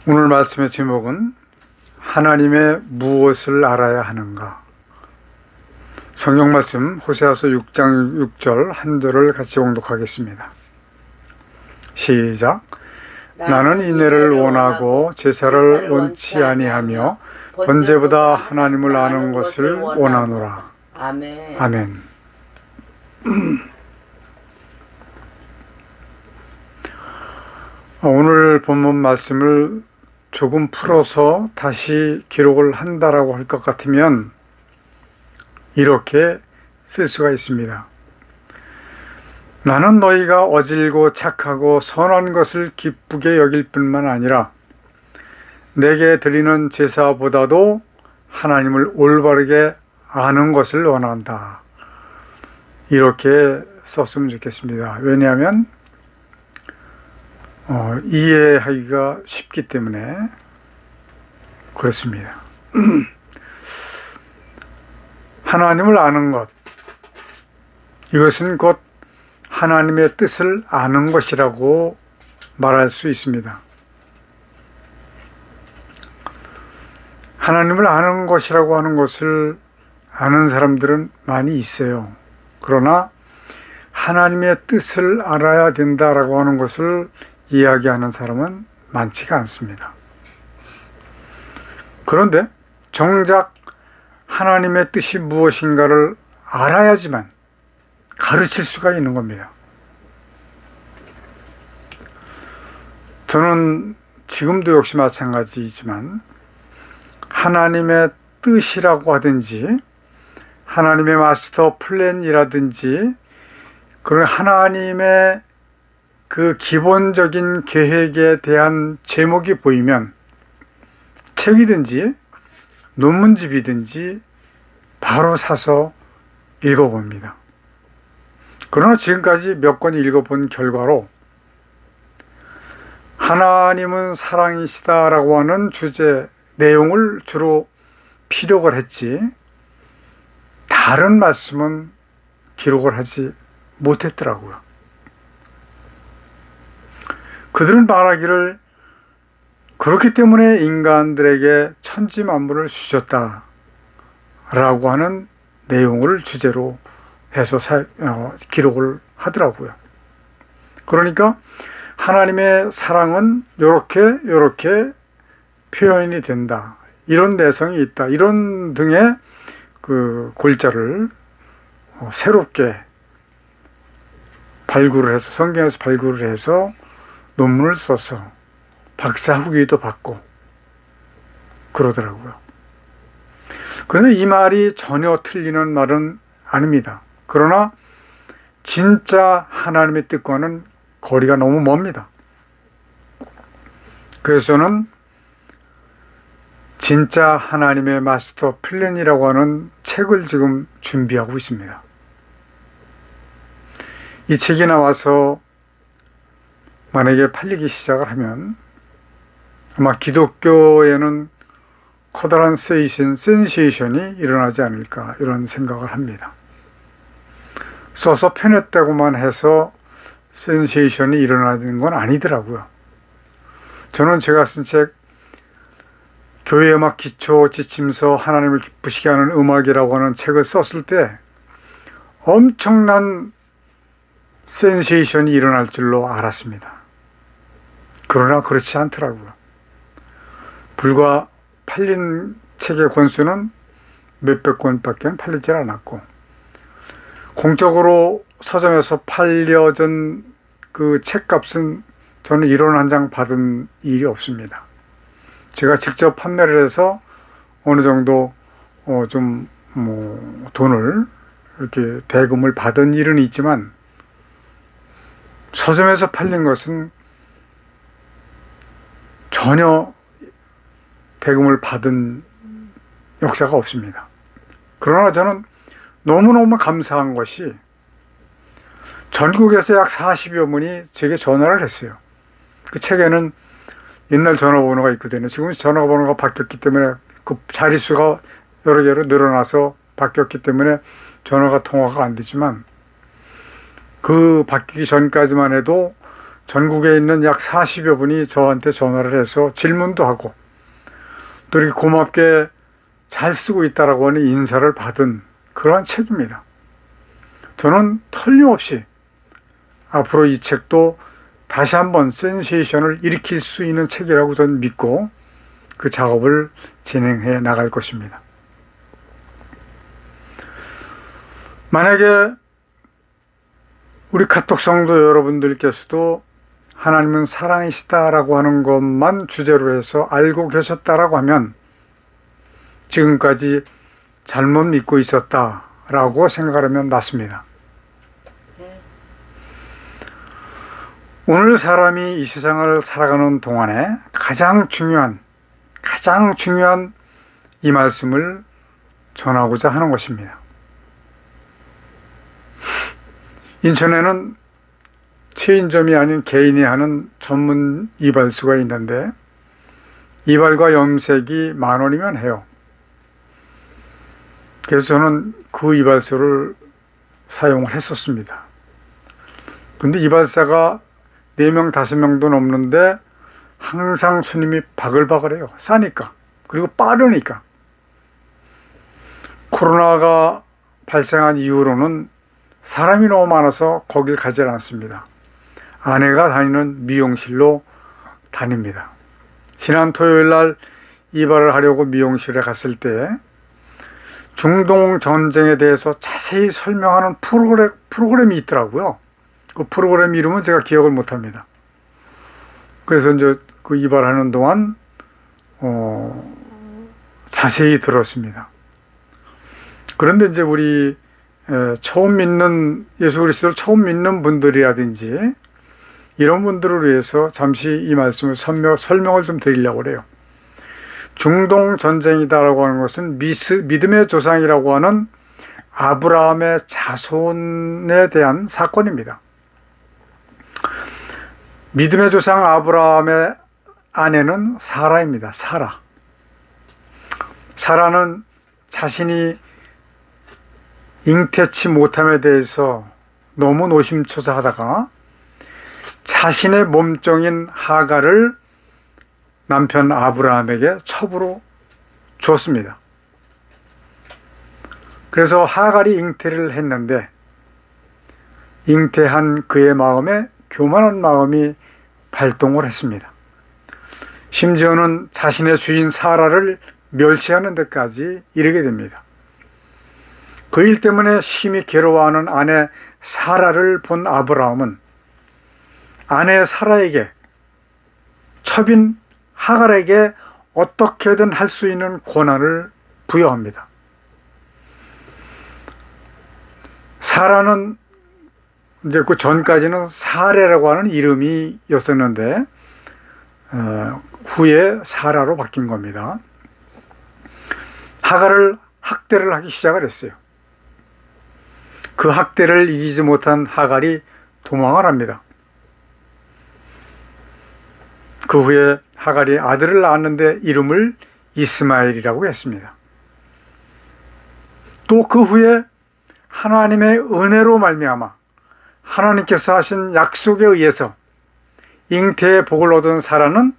오늘 말씀의 제목은 하나님의 무엇을 알아야 하는가. 성경 말씀 호세아서 6장 6절 한 절을 같이 봉독하겠습니다. 시작. 나는 인내를 원하고 제사를 원치 아니하며 번제보다 하나님을 아는 것을 원하노라. 아멘. 아멘. 오늘 본문 말씀을 조금 풀어서 다시 기록을 한다라고 할 것 같으면 이렇게 쓸 수가 있습니다. 나는 너희가 어질고 착하고 선한 것을 기쁘게 여길 뿐만 아니라 내게 드리는 제사보다도 하나님을 올바르게 아는 것을 원한다. 이렇게 썼으면 좋겠습니다. 왜냐하면 이해하기가 쉽기 때문에 그렇습니다. 하나님을 아는 것, 이것은 곧 하나님의 뜻을 아는 것이라고 말할 수 있습니다. 하나님을 아는 것이라고 하는 것을 아는 사람들은 많이 있어요. 그러나 하나님의 뜻을 알아야 된다라고 하는 것을 이야기하는 사람은 많지가 않습니다. 그런데 정작 하나님의 뜻이 무엇인가를 알아야지만 가르칠 수가 있는 겁니다. 저는 지금도 역시 마찬가지이지만 하나님의 뜻이라고 하든지 하나님의 마스터 플랜이라든지 그런 하나님의 그 기본적인 계획에 대한 제목이 보이면 책이든지 논문집이든지 바로 사서 읽어봅니다. 그러나 지금까지 몇 권 읽어본 결과로 하나님은 사랑이시다라고 하는 주제 내용을 주로 피력을 했지 다른 말씀은 기록을 하지 못했더라고요. 그들은 말하기를 그렇기 때문에 인간들에게 천지 만물을 주셨다 라고 하는 내용을 주제로 해서 기록을 하더라고요. 그러니까 하나님의 사랑은 요렇게 표현이 된다, 이런 내성이 있다, 이런 등의 그 골자를 새롭게 발굴을 해서 성경에서 발굴을 해서 논문을 써서 박사 학위도 받고 그러더라고요. 그런데 이 말이 전혀 틀리는 말은 아닙니다. 그러나 진짜 하나님의 뜻과는 거리가 너무 멉니다. 그래서 저는 진짜 하나님의 마스터 플랜이라고 하는 책을 지금 준비하고 있습니다. 이 책이 나와서 만약에 팔리기 시작을 하면 아마 기독교에는 커다란 센세이션이 일어나지 않을까, 이런 생각을 합니다. 써서 펴냈다고만 해서 센세이션이 일어나는 건 아니더라고요. 저는 제가 쓴 책 교회 음악 기초 지침서 하나님을 기쁘시게 하는 음악이라고 하는 책을 썼을 때 엄청난 센세이션이 일어날 줄로 알았습니다. 그러나 그렇지 않더라고요. 불과 팔린 책의 권수는 몇백 권밖에 팔리질 않았고, 공적으로 서점에서 팔려진 그 책값은 저는 1원 한 장 받은 일이 없습니다. 제가 직접 판매를 해서 어느 정도 돈을 이렇게 대금을 받은 일은 있지만 서점에서 팔린 것은 전혀 대금을 받은 역사가 없습니다. 그러나 저는 너무너무 감사한 것이 전국에서 약 40여 분이 제게 전화를 했어요. 그 책에는 옛날 전화번호가 있거든요. 지금 전화번호가 바뀌었기 때문에 그 자릿수가 여러 개로 늘어나서 바뀌었기 때문에 통화가 안 되지만 그 바뀌기 전까지만 해도 전국에 있는 약 40여 분이 저한테 전화를 해서 질문도 하고 또 이렇게 고맙게 잘 쓰고 있다라고 하는 인사를 받은 그러한 책입니다. 저는 틀림없이 앞으로 이 책도 다시 한번 센세이션을 일으킬 수 있는 책이라고 저는 믿고 그 작업을 진행해 나갈 것입니다. 만약에 우리 카톡 성도 여러분들께서도 하나님은 사랑이시다라고 하는 것만 주제로 해서 알고 계셨다라고 하면 지금까지 잘못 믿고 있었다라고 생각하면 맞습니다. 오늘 사람이 이 세상을 살아가는 동안에 가장 중요한 이 말씀을 전하고자 하는 것입니다. 인천에는 체인점이 아닌 개인이 하는 전문 이발소가 있는데 이발과 염색이 10,000원이면 해요. 그래서 저는 그 이발소를 사용을 했었습니다. 근데 이발사가 4명, 5명도 넘는데 항상 손님이 바글바글해요. 싸니까. 그리고 빠르니까. 코로나가 발생한 이후로는 사람이 너무 많아서 거길 가지 않습니다. 아내가 다니는 미용실로 다닙니다. 지난 토요일 날 이발을 하려고 미용실에 갔을 때 중동 전쟁에 대해서 자세히 설명하는 프로그램이 있더라고요. 그 프로그램 이름은 제가 기억을 못합니다. 그래서 이제 그 이발하는 동안 자세히 들었습니다. 그런데 이제 우리 처음 믿는 예수 그리스도를 처음 믿는 분들이라든지 이런 분들을 위해서 잠시 이 말씀을 설명을 좀 드리려고 해요. 중동 전쟁이다라고 하는 것은 믿음의 조상이라고 하는 아브라함의 자손에 대한 사건입니다. 믿음의 조상 아브라함의 아내는 사라입니다. 사라는 자신이 잉태치 못함에 대해서 너무 노심초사하다가 자신의 몸종인 하갈을 남편 아브라함에게 첩으로 줬습니다. 그래서 하갈이 잉태를 했는데 잉태한 그의 마음에 교만한 마음이 발동을 했습니다. 심지어는 자신의 주인 사라를 멸시하는 데까지 이르게 됩니다. 그 일 때문에 심히 괴로워하는 아내 사라를 본 아브라함은 아내 사라에게 첩인 하갈에게 어떻게든 할 수 있는 권한을 부여합니다. 사라는 이제 그 전까지는 사레라고 하는 이름이었었는데 후에 사라로 바뀐 겁니다. 하갈을 학대를 하기 시작을 했어요. 그 학대를 이기지 못한 하갈이 도망을 합니다. 그 후에 하갈이 아들을 낳았는데 이름을 이스마엘이라고 했습니다. 또 그 후에 하나님의 은혜로 말미암아 하나님께서 하신 약속에 의해서 잉태의 복을 얻은 사라는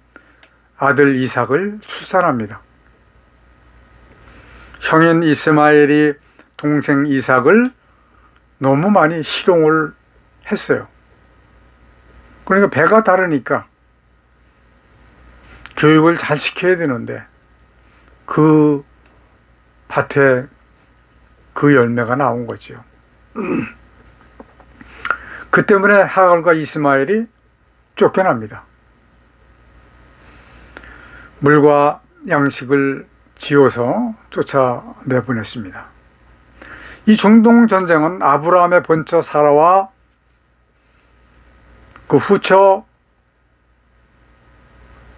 아들 이삭을 출산합니다. 형인 이스마엘이 동생 이삭을 너무 많이 희롱을 했어요. 그러니까 배가 다르니까 교육을 잘 시켜야 되는데 그 밭에 그 열매가 나온 거죠. 그 때문에 하갈과 이스마엘이 쫓겨납니다. 물과 양식을 지어서 쫓아내보냈습니다. 이 중동 전쟁은 아브라함의 본처 사라와 그 후처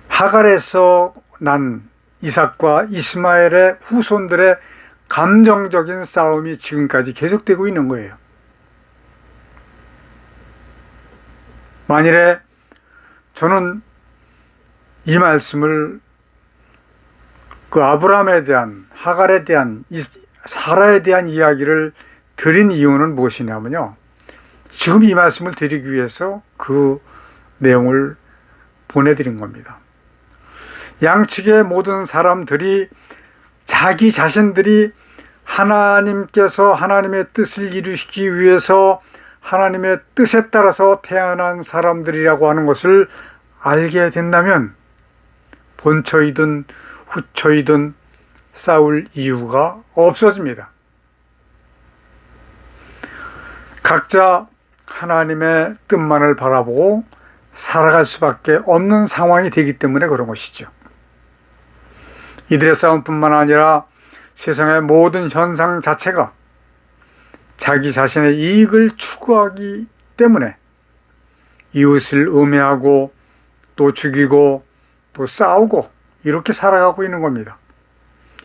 하갈에서 난 이삭과 이스마엘의 후손들의 감정적인 싸움이 지금까지 계속되고 있는 거예요. 만일에 저는 이 말씀을 그 아브라함에 대한 하갈에 대한 사라에 대한 이야기를 드린 이유는 무엇이냐면요, 지금 이 말씀을 드리기 위해서 그 내용을 보내드린 겁니다. 양측의 모든 사람들이 자기 자신들이 하나님께서 하나님의 뜻을 이루시기 위해서 하나님의 뜻에 따라서 태어난 사람들이라고 하는 것을 알게 된다면 본처이든 후처이든 싸울 이유가 없어집니다. 각자 하나님의 뜻만을 바라보고 살아갈 수밖에 없는 상황이 되기 때문에 그런 것이죠. 이들의 싸움뿐만 아니라 세상의 모든 현상 자체가 자기 자신의 이익을 추구하기 때문에 이웃을 음해하고 또 죽이고 또 싸우고 이렇게 살아가고 있는 겁니다.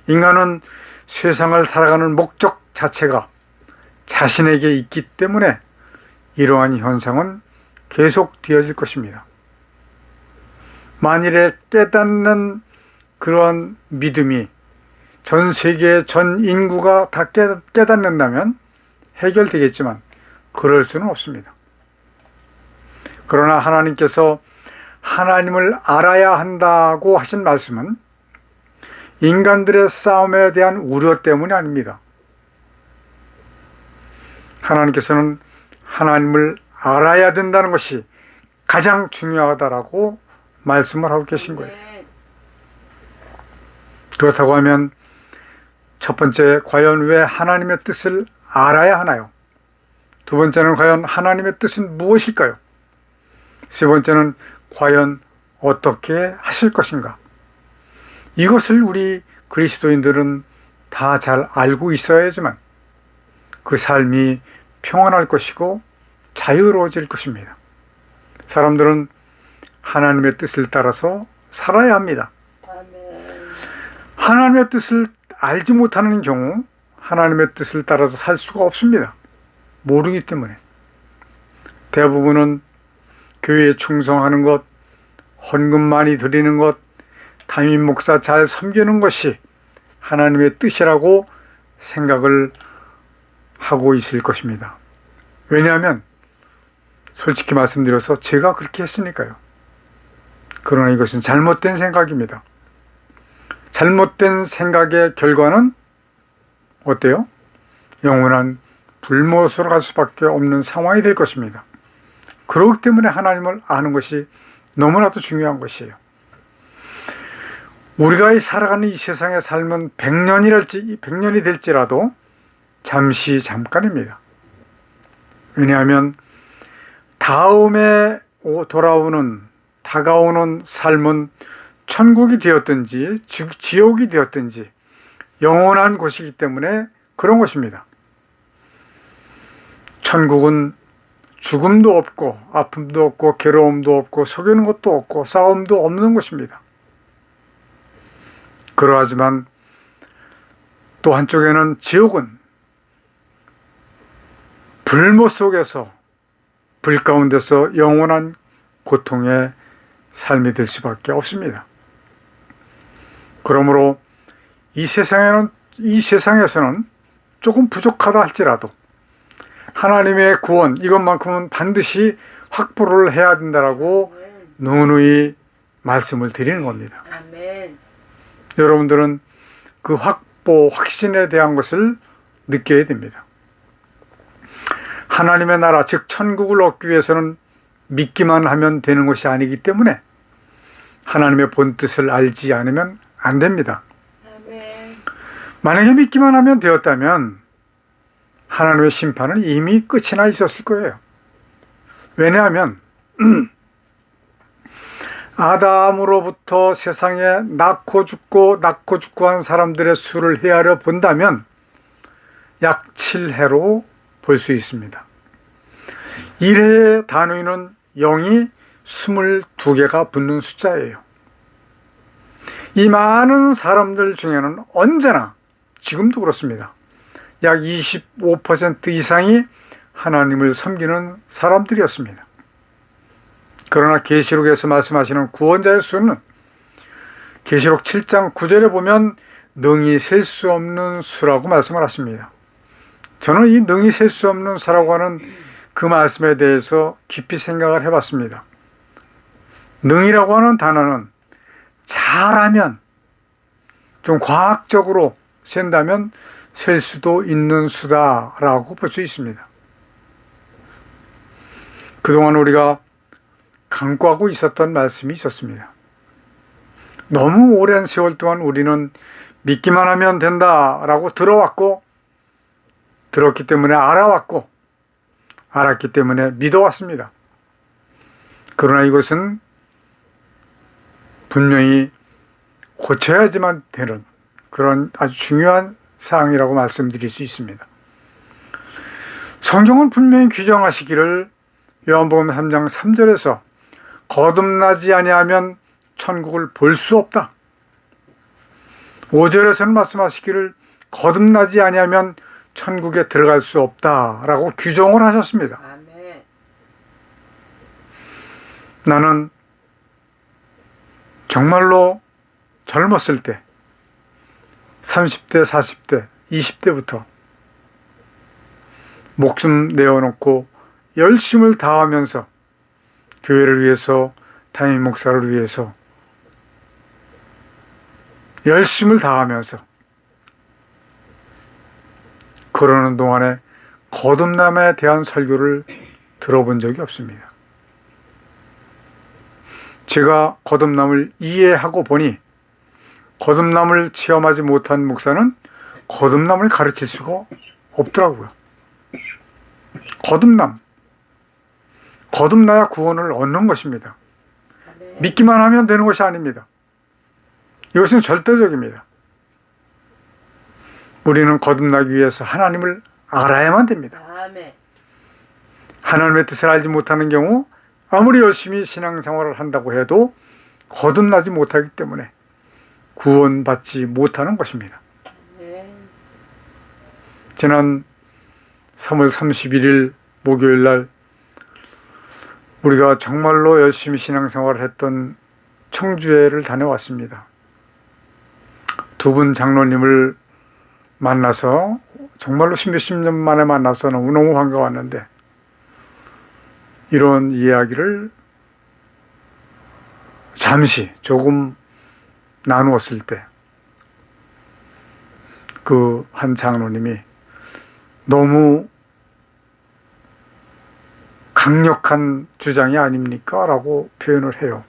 인간은 세상을 살아가는 목적 자체가 자신에게 있기 때문에 이러한 현상은 계속 되어질 것입니다. 만일에 깨닫는 그런 믿음이 전 세계 전 인구가 다 깨닫는다면 해결되겠지만 그럴 수는 없습니다. 그러나 하나님께서 하나님을 알아야 한다고 하신 말씀은 인간들의 싸움에 대한 우려 때문이 아닙니다. 하나님께서는 하나님을 알아야 된다는 것이 가장 중요하다라고 말씀을 하고 계신 거예요. 그렇다고 하면 첫 번째, 과연 왜 하나님의 뜻을 알아야 하나요? 두 번째는 과연 하나님의 뜻은 무엇일까요? 세 번째는 과연 어떻게 하실 것인가? 이것을 우리 그리스도인들은 다 잘 알고 있어야지만 그 삶이 평안할 것이고 자유로워질 것입니다. 사람들은 하나님의 뜻을 따라서 살아야 합니다. 하나님의 뜻을 알지 못하는 경우 하나님의 뜻을 따라서 살 수가 없습니다. 모르기 때문에. 대부분은 교회에 충성하는 것, 헌금 많이 드리는 것, 담임 목사 잘 섬기는 것이 하나님의 뜻이라고 생각을 하고 있을 것입니다. 왜냐하면 솔직히 말씀드려서 제가 그렇게 했으니까요. 그러나 이것은 잘못된 생각입니다. 잘못된 생각의 결과는 어때요? 영원한 불못으로 갈 수밖에 없는 상황이 될 것입니다. 그렇기 때문에 하나님을 아는 것이 너무나도 중요한 것이에요. 우리가 살아가는 이 세상의 삶은 100년이 될지라도 잠깐입니다. 왜냐하면 다음에 다가오는 삶은 천국이 되었든지 지옥이 되었든지 영원한 곳이기 때문에 그런 것입니다. 천국은 죽음도 없고 아픔도 없고 괴로움도 없고 속이는 것도 없고 싸움도 없는 것입니다. 그러하지만 또 한쪽에는 지옥은 불못 속에서 불 가운데서 영원한 고통의 삶이 될 수밖에 없습니다. 그러므로 이 세상에서는 조금 부족하다 할지라도 하나님의 구원 이것만큼은 반드시 확보를 해야 된다라고 누누이 말씀을 드리는 겁니다. 아멘. 여러분들은 그 확신에 대한 것을 느껴야 됩니다. 하나님의 나라, 즉 천국을 얻기 위해서는 믿기만 하면 되는 것이 아니기 때문에 하나님의 본뜻을 알지 않으면 안 됩니다. 아멘. 만약에 믿기만 하면 되었다면 하나님의 심판은 이미 끝이 나 있었을 거예요. 왜냐하면 아담으로부터 세상에 낳고 죽고 한 사람들의 수를 헤아려 본다면 약 7해로 볼 수 있습니다. 1해의 단위는 0이 22개가 붙는 숫자예요. 이 많은 사람들 중에는 언제나 지금도 그렇습니다. 약 25% 이상이 하나님을 섬기는 사람들이었습니다. 그러나 계시록에서 말씀하시는 구원자의 수는 계시록 7장 9절에 보면 능히 셀 수 없는 수라고 말씀을 하십니다. 저는 이 능히 셀 수 없는 수라고 하는 그 말씀에 대해서 깊이 생각을 해봤습니다. 능이라고 하는 단어는 잘하면, 좀 과학적으로 센다면 셀 수도 있는 수다라고 볼 수 있습니다. 그동안 우리가 간과하고 있었던 말씀이 있었습니다. 너무 오랜 세월 동안 우리는 믿기만 하면 된다라고 들었기 때문에 알아왔고, 알았기 때문에 믿어왔습니다. 그러나 이것은 분명히 고쳐야지만 되는 그런 아주 중요한 사항이라고 말씀드릴 수 있습니다. 성경은 분명히 규정하시기를 요한복음 3장 3절에서 거듭나지 아니하면 천국을 볼 수 없다. 5절에서는 말씀하시기를 거듭나지 아니하면 천국에 들어갈 수 없다라고 규정을 하셨습니다. 아멘. 나는 정말로 젊었을 때 30대, 40대, 20대부터 목숨 내어놓고 열심을 다하면서 교회를 위해서, 담임 목사를 위해서 열심을 다하면서 그러는 동안에 거듭남에 대한 설교를 들어본 적이 없습니다. 제가 거듭남을 이해하고 보니 거듭남을 체험하지 못한 목사는 거듭남을 가르칠 수가 없더라고요. 거듭나야 구원을 얻는 것입니다. 믿기만 하면 되는 것이 아닙니다. 이것은 절대적입니다. 우리는 거듭나기 위해서 하나님을 알아야만 됩니다. 아멘. 하나님의 뜻을 알지 못하는 경우 아무리 열심히 신앙생활을 한다고 해도 거듭나지 못하기 때문에 구원받지 못하는 것입니다. 지난 3월 31일 목요일 날 우리가 정말로 열심히 신앙생활을 했던 청주회를 다녀왔습니다. 두 분 장로님을 만나서 정말로 십몇십 년 만에 만나서 너무너무 반가웠는데 이런 이야기를 잠시 조금 나누었을 때 그 한 장로님이 너무 강력한 주장이 아닙니까? 라고 표현을 해요.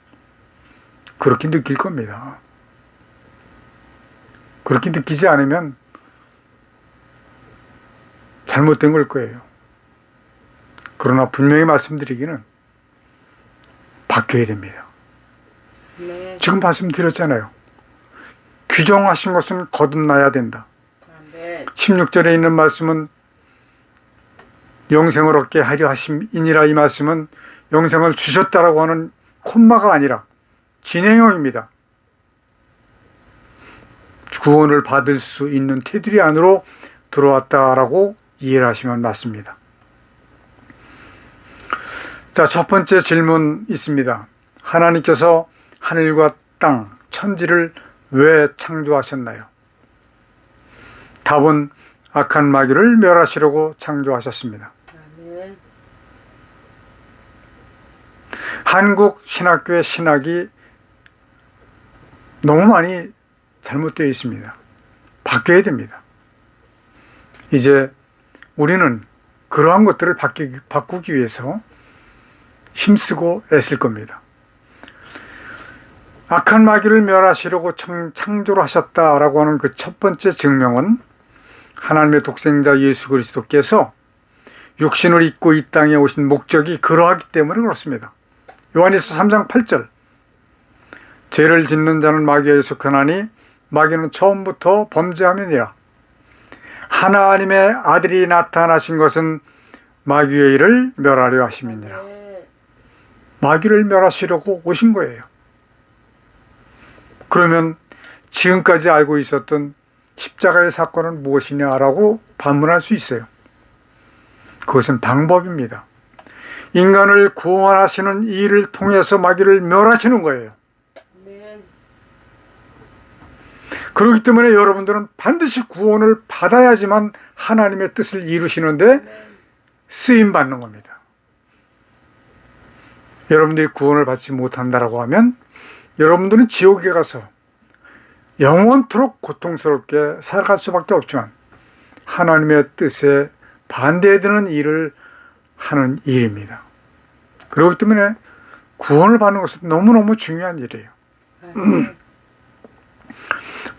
그렇게 느낄 겁니다. 그렇게 느끼지 않으면 잘못된 걸 거예요. 그러나 분명히 말씀드리기는 바뀌어야 됩니다. 네. 지금 말씀드렸잖아요. 규정하신 것은 거듭나야 된다. 아멘. 16절에 있는 말씀은 영생을 얻게 하려 하심이니라. 이 말씀은 영생을 주셨다라고 하는 콤마가 아니라 진행형입니다. 구원을 받을 수 있는 테두리 안으로 들어왔다라고 이해를 하시면 맞습니다. 자, 첫 번째 질문 있습니다. 하나님께서 하늘과 땅, 천지를 왜 창조하셨나요? 답은 악한 마귀를 멸하시려고 창조하셨습니다. 아멘. 한국 신학교의 신학이 너무 많이 잘못되어 있습니다. 바뀌어야 됩니다. 이제 우리는 그러한 것들을 바꾸기 위해서 힘쓰고 애쓸 겁니다. 악한 마귀를 멸하시려고 창조를 하셨다라고 하는 그 첫 번째 증명은 하나님의 독생자 예수 그리스도께서 육신을 입고 이 땅에 오신 목적이 그러하기 때문에 그렇습니다. 요한일서 3장 8절 죄를 짓는 자는 마귀에 속하나니 마귀는 처음부터 범죄함이니라. 하나님의 아들이 나타나신 것은 마귀의 일을 멸하려 하심이니라. 마귀를 멸하시려고 오신 거예요. 그러면 지금까지 알고 있었던 십자가의 사건은 무엇이냐라고 반문할 수 있어요. 그것은 방법입니다. 인간을 구원하시는 이 일을 통해서 마귀를 멸하시는 거예요. 그렇기 때문에 여러분들은 반드시 구원을 받아야지만 하나님의 뜻을 이루시는데 쓰임받는 겁니다. 여러분들이 구원을 받지 못한다라고 하면 여러분들은 지옥에 가서 영원토록 고통스럽게 살아갈 수밖에 없지만 하나님의 뜻에 반대되는 일을 하는 일입니다. 그렇기 때문에 구원을 받는 것은 너무너무 중요한 일이에요. 아멘.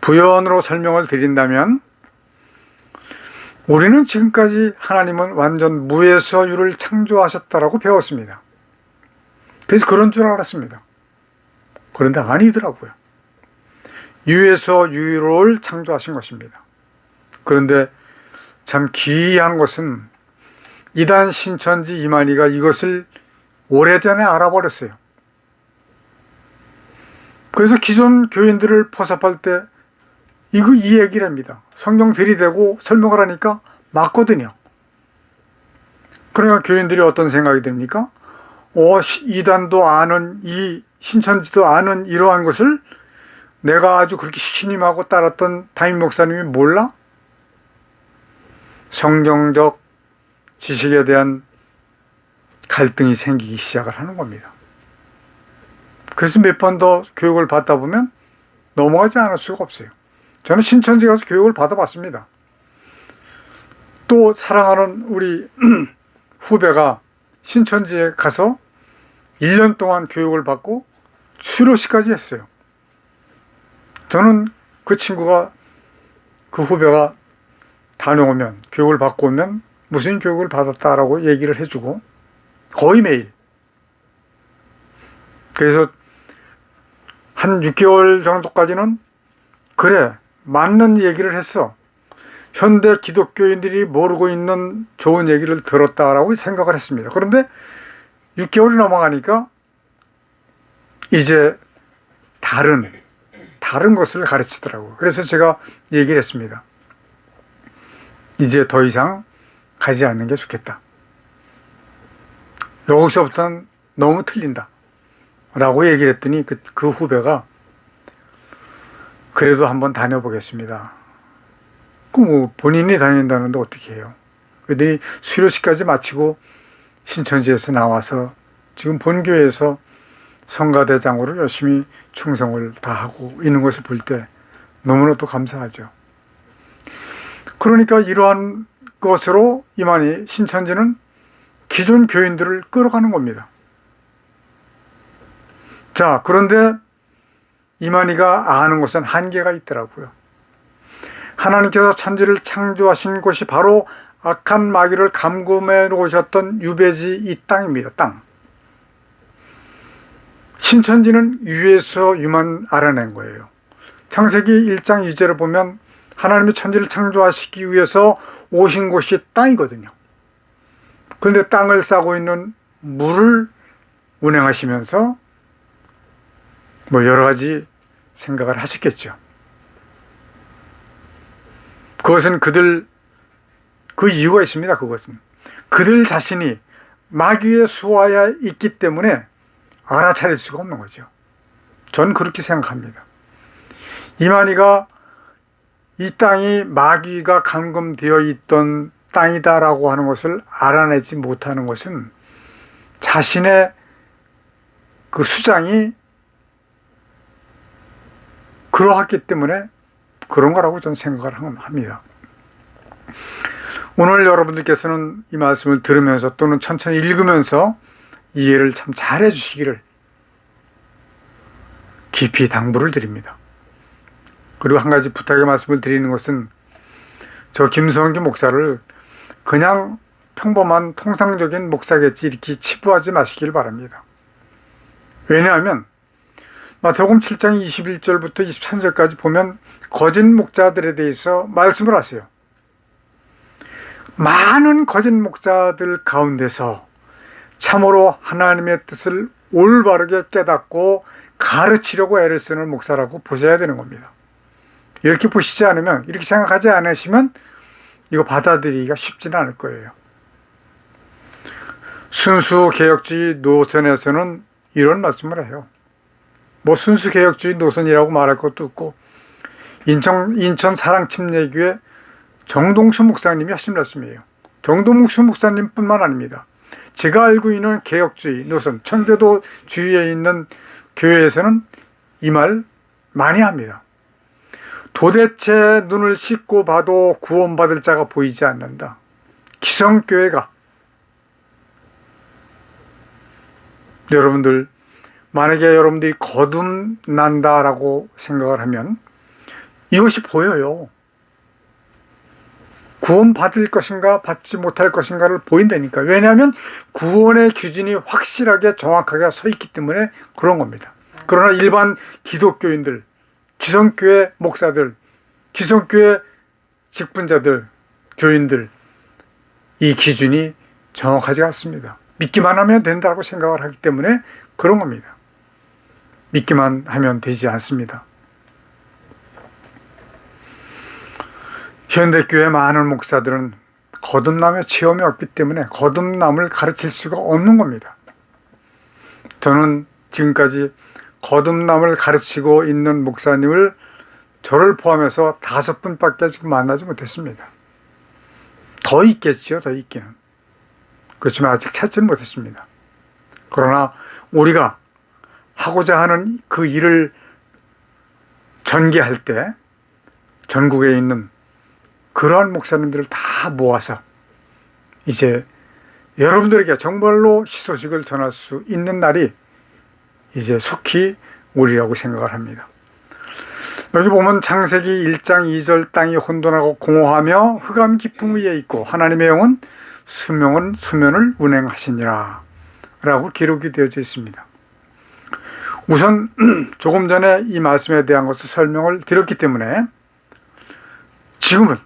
부연으로 설명을 드린다면 우리는 지금까지 하나님은 완전 무에서 유를 창조하셨다라고 배웠습니다. 그래서 그런 줄 알았습니다. 그런데 아니더라고요. 유에서 유를 창조하신 것입니다. 그런데 참 기이한 것은 이단 신천지 이만희가 이것을 오래전에 알아버렸어요. 그래서 기존 교인들을 포섭할 때 이 얘기를 합니다. 성경 들이대고 설명을 하니까 맞거든요. 그러니까 교인들이 어떤 생각이 듭니까? 이단도 아는, 이 신천지도 아는 이러한 것을 내가 아주 그렇게 신임하고 따랐던 담임 목사님이 몰라? 성경적 지식에 대한 갈등이 생기기 시작을 하는 겁니다. 그래서 몇 번 더 교육을 받다 보면 넘어가지 않을 수가 없어요. 저는 신천지 가서 교육을 받아봤습니다. 또 사랑하는 우리 후배가 신천지에 가서 1년 동안 교육을 받고 수료식까지 했어요. 저는 그 친구가, 그 후배가 다녀오면, 교육을 받고 오면 무슨 교육을 받았다라고 얘기를 해주고 거의 매일. 그래서 한 6개월 정도까지는 그래, 맞는 얘기를 했어. 현대 기독교인들이 모르고 있는 좋은 얘기를 들었다라고 생각을 했습니다. 그런데 6개월이 넘어가니까 이제 다른 것을 가르치더라고요. 그래서 제가 얘기를 했습니다. 이제 더 이상 가지 않는 게 좋겠다. 여기서부터는 너무 틀린다 라고 얘기를 했더니 그 후배가 그래도 한번 다녀보겠습니다. 본인이 다닌다는데 어떻게 해요? 그랬더니 수료식까지 마치고 신천지에서 나와서 지금 본교회에서 성가대장으로 열심히 충성을 다하고 있는 것을 볼 때 너무나도 감사하죠. 그러니까 이러한 것으로 이만희 신천지는 기존 교인들을 끌어가는 겁니다. 자, 그런데 이만희가 아는 것은 한계가 있더라고요. 하나님께서 천지를 창조하신 곳이 바로 악한 마귀를 감금해 놓으셨던 유배지 이 땅입니다. 땅. 신천지는 유에서 유만 알아낸 거예요. 창세기 1장 2절을 보면 하나님이 천지를 창조하시기 위해서 오신 곳이 땅이거든요. 그런데 땅을 싸고 있는 물을 운행하시면서 여러 가지 생각을 하셨겠죠. 그것은 그 이유가 있습니다. 그것은 그들 자신이 마귀의 수하에 있기 때문에 알아차릴 수가 없는 거죠. 전 그렇게 생각합니다. 이만희가 이 땅이 마귀가 감금되어 있던 땅이다라고 하는 것을 알아내지 못하는 것은 자신의 그 수장이 그러했기 때문에 그런 거라고 저는 생각을 합니다. 오늘 여러분들께서는 이 말씀을 들으면서 또는 천천히 읽으면서 이해를 참 잘해 주시기를 깊이 당부를 드립니다. 그리고 한 가지 부탁의 말씀을 드리는 것은 저 김성기 목사를 그냥 평범한 통상적인 목사겠지 이렇게 치부하지 마시길 바랍니다. 왜냐하면 마태복음 7장 21절부터 23절까지 보면 거짓 목자들에 대해서 말씀을 하세요. 많은 거짓 목자들 가운데서 참으로 하나님의 뜻을 올바르게 깨닫고 가르치려고 애를 쓰는 목사라고 보셔야 되는 겁니다. 이렇게 보시지 않으면, 이렇게 생각하지 않으시면 이거 받아들이기가 쉽지는 않을 거예요. 순수 개혁주의 노선에서는 이런 말씀을 해요. 순수 개혁주의 노선이라고 말할 것도 없고, 인천 사랑침례교회 정동수 목사님이 하신 말씀이에요. 정동수 목사님뿐만 아닙니다. 제가 알고 있는 개혁주의 노선, 청교도 주위에 있는 교회에서는 이 말 많이 합니다. 도대체 눈을 씻고 봐도 구원받을 자가 보이지 않는다. 기성교회가. 여러분들, 만약에 여러분들이 거듭난다라고 생각을 하면 이것이 보여요. 구원받을 것인가 받지 못할 것인가를 보인다니까. 왜냐하면 구원의 기준이 확실하게 정확하게 서 있기 때문에 그런 겁니다. 그러나 일반 기독교인들, 기성교회 목사들, 기성교회 직분자들, 교인들, 이 기준이 정확하지 않습니다. 믿기만 하면 된다고 생각을 하기 때문에 그런 겁니다. 믿기만 하면 되지 않습니다. 현대교회 많은 목사들은 거듭남의 체험이 없기 때문에 거듭남을 가르칠 수가 없는 겁니다. 저는 지금까지 거듭남을 가르치고 있는 목사님을 저를 포함해서 5분밖에 지금 만나지 못했습니다. 더 있겠죠, 더 있기는. 그렇지만 아직 찾지는 못했습니다. 그러나 우리가 하고자 하는 그 일을 전개할 때 전국에 있는 그러한 목사님들을 다 모아서 이제 여러분들에게 정말로 희소식을 전할 수 있는 날이 이제 속히 오리라고 생각을 합니다. 여기 보면 창세기 1장 2절 땅이 혼돈하고 공허하며 흑암 깊음 위에 있고 하나님의 영은 수면을 운행하시니라 라고 기록이 되어져 있습니다. 우선 조금 전에 이 말씀에 대한 것을 설명을 드렸기 때문에 지금은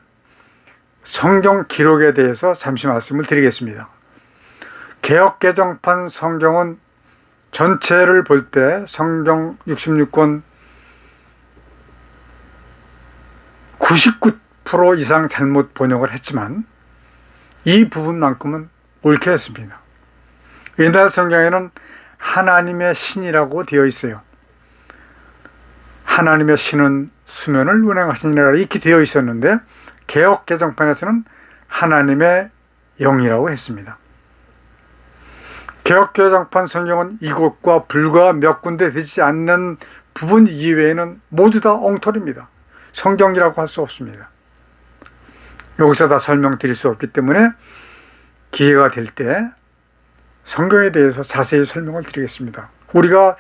성경 기록에 대해서 잠시 말씀을 드리겠습니다. 개역개정판 성경은 전체를 볼 때 성경 66권 99% 이상 잘못 번역을 했지만 이 부분만큼은 옳게 했습니다. 옛날 성경에는 하나님의 신이라고 되어 있어요. 하나님의 신은 수면을 운행하시니라 이렇게 되어 있었는데 개역 개정판에서는 하나님의 영이라고 했습니다. 개역 개정판 성경은 이곳과 불과 몇 군데 되지 않는 부분 이외에는 모두 다 엉터리입니다. 성경이라고 할 수 없습니다. 여기서 다 설명드릴 수 없기 때문에 기회가 될 때 성경에 대해서 자세히 설명을 드리겠습니다. 우리가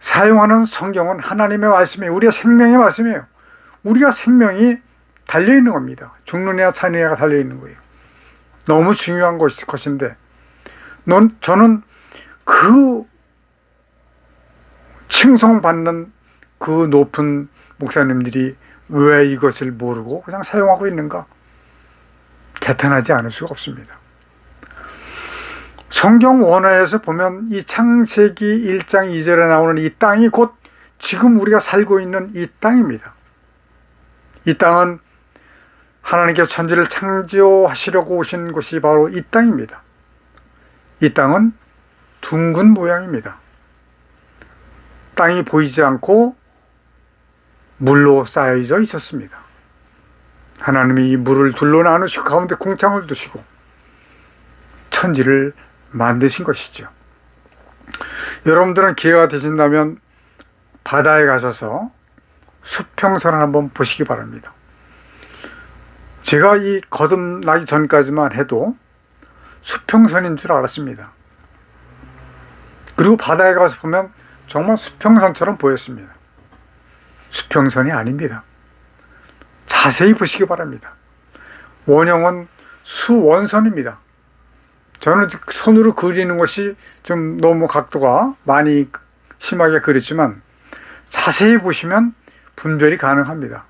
사용하는 성경은 하나님의 말씀이에요. 우리가 생명의 말씀이에요. 우리가 생명이 달려있는 겁니다. 죽느냐 사느냐가 달려있는 거예요. 너무 중요한 것인데 저는 그 칭송받는 그 높은 목사님들이 왜 이것을 모르고 그냥 사용하고 있는가? 개탄하지 않을 수가 없습니다. 성경 원어에서 보면 이 창세기 1장 2절에 나오는 이 땅이 곧 지금 우리가 살고 있는 이 땅입니다. 이 땅은 하나님께서 천지를 창조하시려고 오신 곳이 바로 이 땅입니다. 이 땅은 둥근 모양입니다. 땅이 보이지 않고 물로 쌓여져 있었습니다. 하나님이 이 물을 둘러 나누시고 가운데 궁창을 두시고 천지를 만드신 것이죠. 여러분들은 기회가 되신다면 바다에 가셔서 수평선을 한번 보시기 바랍니다. 제가 이 거듭나기 전까지만 해도 수평선인 줄 알았습니다. 그리고 바다에 가서 보면 정말 수평선처럼 보였습니다. 수평선이 아닙니다. 자세히 보시기 바랍니다. 원형은 수원선입니다. 저는 손으로 그리는 것이 좀 너무 각도가 많이 심하게 그렸지만 자세히 보시면 분별이 가능합니다.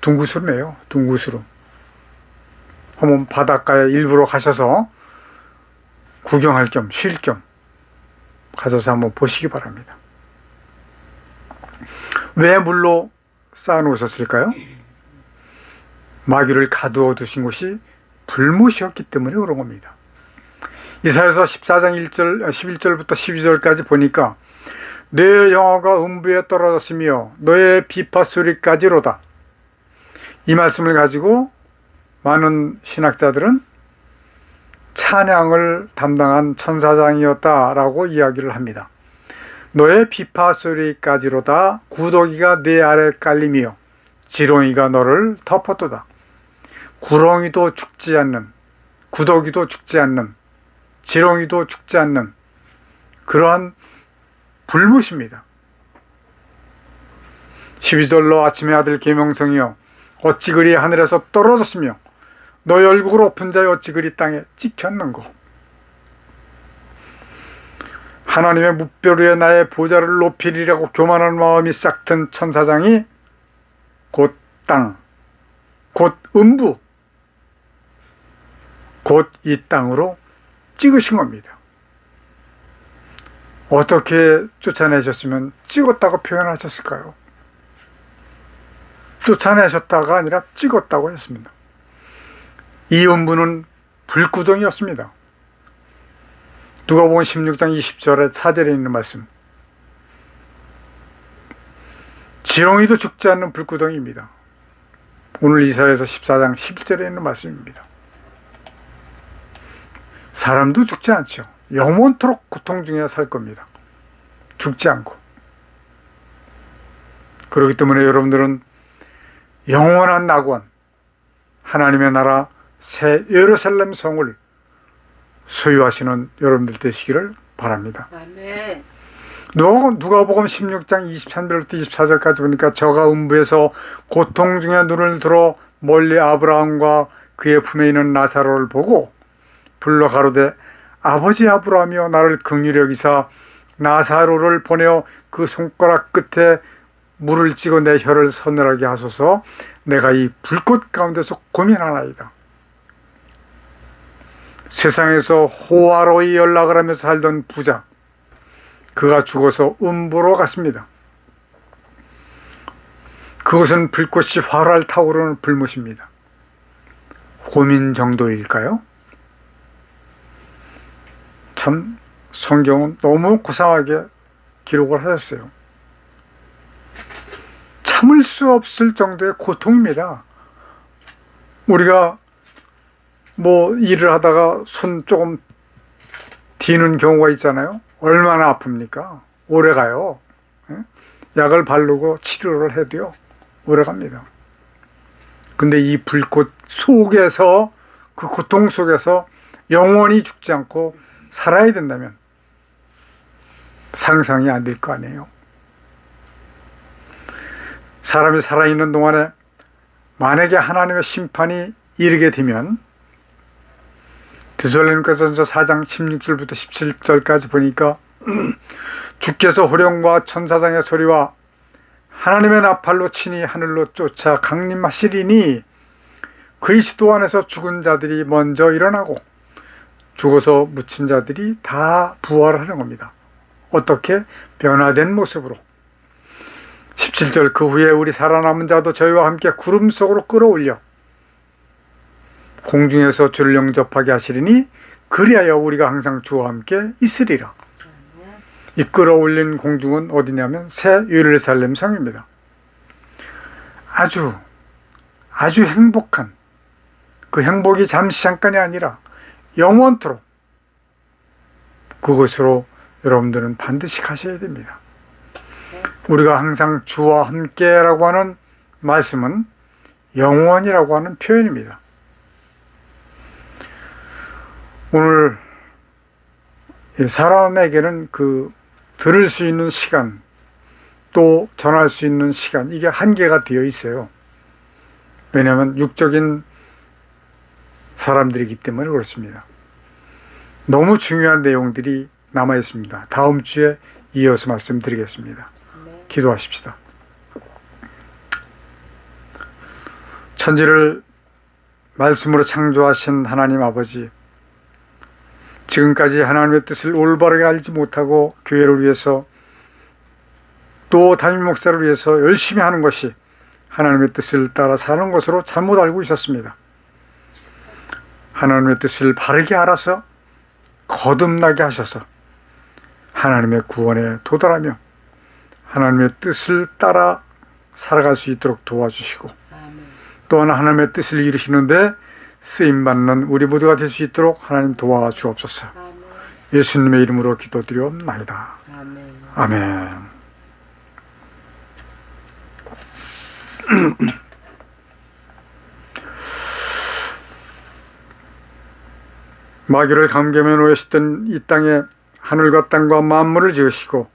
둥구스름해요. 둥구스름. 한번 바닷가에 일부러 가셔서 구경할 겸 쉴 겸 가셔서 한번 보시기 바랍니다. 왜 물로 쌓아놓으셨을까요? 마귀를 가두어 두신 곳이 불못이었기 때문에 그런 겁니다. 이사야서 14장 11절부터 12절까지 보니까 내 영화가 음부에 떨어졌으며 너의 비파 소리까지로다. 이 말씀을 가지고 많은 신학자들은 찬양을 담당한 천사장이었다라고 이야기를 합니다. 너의 비파 소리까지로다 구더기가 네 아래 깔리며 지렁이가 너를 덮었도다. 구렁이도 죽지 않는, 구더기도 죽지 않는, 지렁이도 죽지 않는 그러한 불못입니다. 12절로 아침의 아들 계명성이여 어찌 그리 하늘에서 떨어졌으며 너의 얼굴을 엎은 자여 어찌 그리 땅에 찍혔는고. 하나님의 무별 위에 나의 보좌를 높이리라고 교만한 마음이 싹튼 천사장이 곧 땅, 곧 음부, 곧 이 땅으로 찍으신 겁니다. 어떻게 쫓아내셨으면 찍었다고 표현하셨을까요? 쫓아내셨다가 아니라 찍었다고 했습니다. 이 음부는 불구덩이였습니다. 누가복음 16장 20절에 4절에 있는 말씀. 지렁이도 죽지 않는 불구덩이입니다. 오늘 이사야서 14장 11절에 있는 말씀입니다. 사람도 죽지 않죠. 영원토록 고통 중에 살 겁니다. 죽지 않고. 그렇기 때문에 여러분들은 영원한 낙원, 하나님의 나라 새 예루살렘 성을 소유하시는 여러분들 되시기를 바랍니다. 아멘. 누가복음 16장 23절부터 24절까지 보니까 저가 음부에서 고통 중에 눈을 들어 멀리 아브라함과 그의 품에 있는 나사로를 보고 불러 가로되 아버지 아브라함이여 나를 긍휼히 여기사 나사로를 보내어 그 손가락 끝에 물을 찍어 내 혀를 서늘하게 하소서. 내가 이 불꽃 가운데서 고민하나이다. 세상에서 호화로이 연락을 하면서 살던 부자, 그가 죽어서 음부로 갔습니다. 그것은 불꽃이 활활 타오르는 불못입니다. 고민 정도일까요? 참 성경은 너무 고상하게 기록을 하셨어요. 참을 수 없을 정도의 고통입니다. 우리가 뭐 일을 하다가 손 조금 디는 경우가 있잖아요. 얼마나 아픕니까? 오래 가요. 약을 바르고 치료를 해도요, 오래 갑니다. 근데 이 불꽃 속에서, 그 고통 속에서 영원히 죽지 않고 살아야 된다면 상상이 안 될 거 아니에요. 사람이 살아있는 동안에 만약에 하나님의 심판이 이르게 되면, 데살로니가전서 4장 16절부터 17절까지 보니까 주께서 호령과 천사장의 소리와 하나님의 나팔로 친히 하늘로 쫓아 강림하시리니 그리스도 안에서 죽은 자들이 먼저 일어나고 죽어서 묻힌 자들이 다 부활하는 겁니다. 어떻게? 변화된 모습으로. 17절 그 후에 우리 살아남은 자도 저희와 함께 구름 속으로 끌어올려 공중에서 주를 영접하게 하시리니 그리하여 우리가 항상 주와 함께 있으리라. 이 끌어올린 공중은 어디냐면 새 예루살렘 성입니다. 아주 행복한, 그 행복이 잠시 잠깐이 아니라 영원토록 그곳으로 여러분들은 반드시 가셔야 됩니다. 우리가 항상 주와 함께라고 하는 말씀은 영원이라고 하는 표현입니다. 오늘 사람에게는 그 들을 수 있는 시간, 또 전할 수 있는 시간, 이게 한계가 되어 있어요. 왜냐하면 육적인 사람들이기 때문에 그렇습니다. 너무 중요한 내용들이 남아 있습니다. 다음 주에 이어서 말씀드리겠습니다. 기도하십시다. 천지를 말씀으로 창조하신 하나님 아버지, 지금까지 하나님의 뜻을 올바르게 알지 못하고 교회를 위해서 또 담임 목사를 위해서 열심히 하는 것이 하나님의 뜻을 따라 사는 것으로 잘못 알고 있었습니다. 하나님의 뜻을 바르게 알아서 거듭나게 하셔서 하나님의 구원에 도달하며 하나님의 뜻을 따라 살아갈 수 있도록 도와주시고, 또한 하나님의 뜻을 이루시는데 쓰임받는 우리 모두가 될 수 있도록 하나님 도와주옵소서. 아멘. 예수님의 이름으로 기도드리옵나이다. 아멘. 아멘. 마귀를 감금해 놓으셨던 이 땅에 하늘과 땅과 만물을 지으시고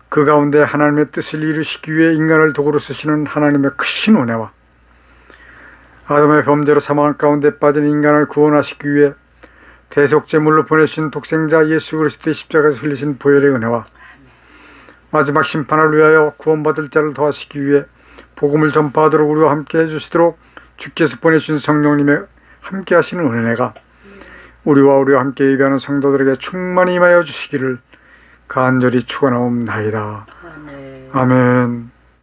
그 가운데 하나님의 뜻을 이루시기 위해 인간을 도구로 쓰시는 하나님의 크신 은혜와 아담의 범죄로 사망 가운데 빠진 인간을 구원하시기 위해 대속제물로 보내신 독생자 예수 그리스도의 십자가에서 흘리신 보혈의 은혜와 마지막 심판을 위하여 구원받을 자를 도와시기 위해 복음을 전파하도록 우리와 함께 해주시도록 주께서 보내신 성령님의 함께 하시는 은혜가 우리와 함께 예배하는 성도들에게 충만히 임하여 주시기를 간절히 축원하옵나이다. 아멘. 아멘.